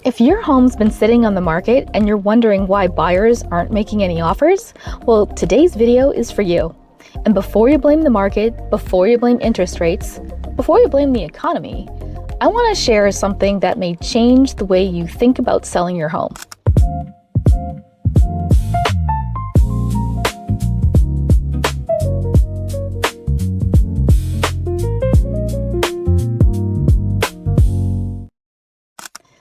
If your home's been sitting on the market and you're wondering why buyers aren't making any offers, well, today's video is for you. And before you blame the market, before you blame interest rates, before you blame the economy, I want to share something that may change the way you think about selling your home.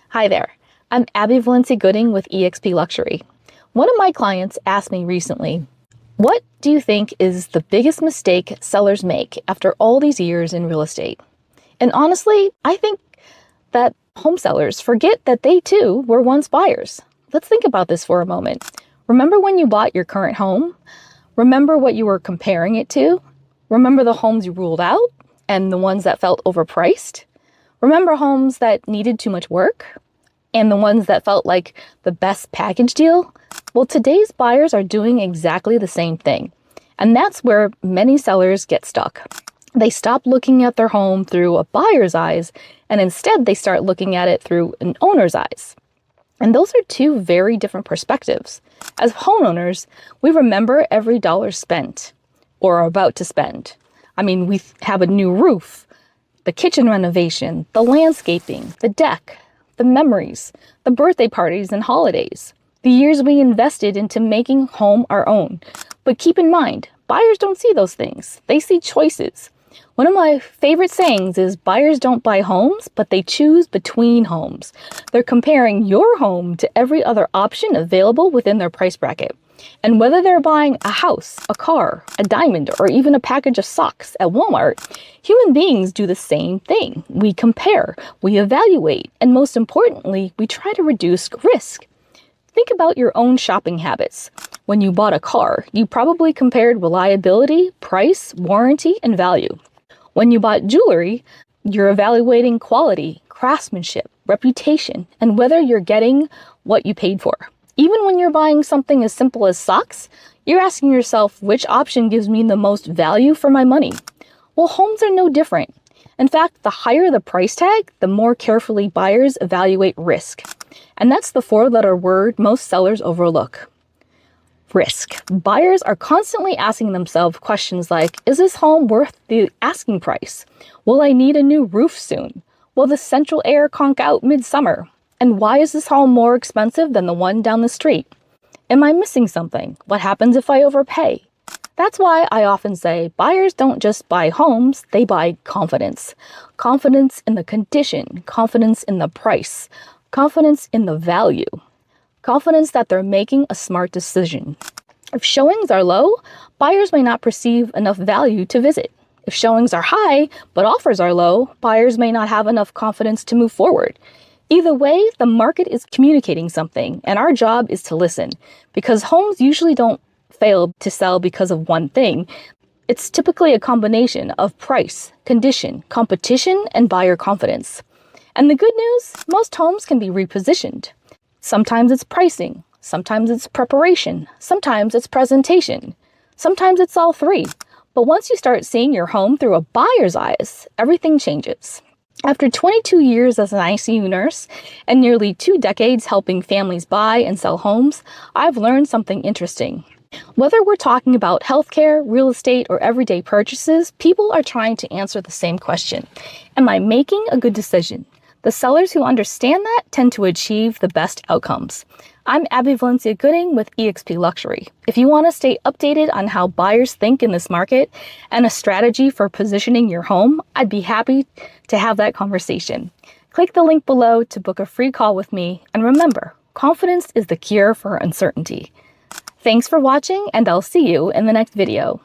Hi there, I'm Abby Valencia-Gooding with eXp Luxury. One of my clients asked me recently, what do you think is the biggest mistake sellers make after all these years in real estate? And honestly, I think that home sellers forget that they too were once buyers. Let's think about this for a moment. Remember when you bought your current home? Remember what you were comparing it to? Remember the homes you ruled out and the ones that felt overpriced? Remember homes that needed too much work? And the ones that felt like the best package deal? Well, today's buyers are doing exactly the same thing. And that's where many sellers get stuck. They stop looking at their home through a buyer's eyes, and instead they start looking at it through an owner's eyes. And those are two very different perspectives. As homeowners, we remember every dollar spent or are about to spend. I mean, we have a new roof, the kitchen renovation, the landscaping, the deck, the memories, the birthday parties and holidays, the years we invested into making home our own. But keep in mind, buyers don't see those things. They see choices. One of my favorite sayings is buyers don't buy homes, but they choose between homes. They're comparing your home to every other option available within their price bracket. And whether they're buying a house, a car, a diamond, or even a package of socks at Walmart, human beings do the same thing. We compare, we evaluate, and most importantly, we try to reduce risk. Think about your own shopping habits. When you bought a car, you probably compared reliability, price, warranty, and value. When you bought jewelry, you're evaluating quality, craftsmanship, reputation, and whether you're getting what you paid for. Even when you're buying something as simple as socks, you're asking yourself which option gives me the most value for my money. Well, homes are no different. In fact, the higher the price tag, the more carefully buyers evaluate risk. And that's the four-letter word most sellers overlook. Risk. Buyers are constantly asking themselves questions like, is this home worth the asking price? Will I need a new roof soon? Will the central air conk out midsummer? And why is this home more expensive than the one down the street? Am I missing something? What happens if I overpay? That's why I often say buyers don't just buy homes, they buy confidence. Confidence in the condition, confidence in the price, confidence in the value, confidence that they're making a smart decision. If showings are low, buyers may not perceive enough value to visit. If showings are high, but offers are low, buyers may not have enough confidence to move forward. Either way, the market is communicating something, and our job is to listen, because homes usually don't fail to sell because of one thing. It's typically a combination of price, condition, competition, and buyer confidence. And the good news, most homes can be repositioned. Sometimes it's pricing, sometimes it's preparation, sometimes it's presentation, sometimes it's all three. But once you start seeing your home through a buyer's eyes, everything changes. After 22 years as an ICU nurse and nearly 2 decades helping families buy and sell homes, I've learned something interesting. Whether we're talking about healthcare, real estate, or everyday purchases, people are trying to answer the same question. Am I making a good decision? The sellers who understand that tend to achieve the best outcomes. I'm Abby Valencia-Gooding with eXp Luxury. If you want to stay updated on how buyers think in this market and a strategy for positioning your home, I'd be happy to have that conversation. Click the link below to book a free call with me, and remember, confidence is the cure for uncertainty. Thanks for watching, and I'll see you in the next video.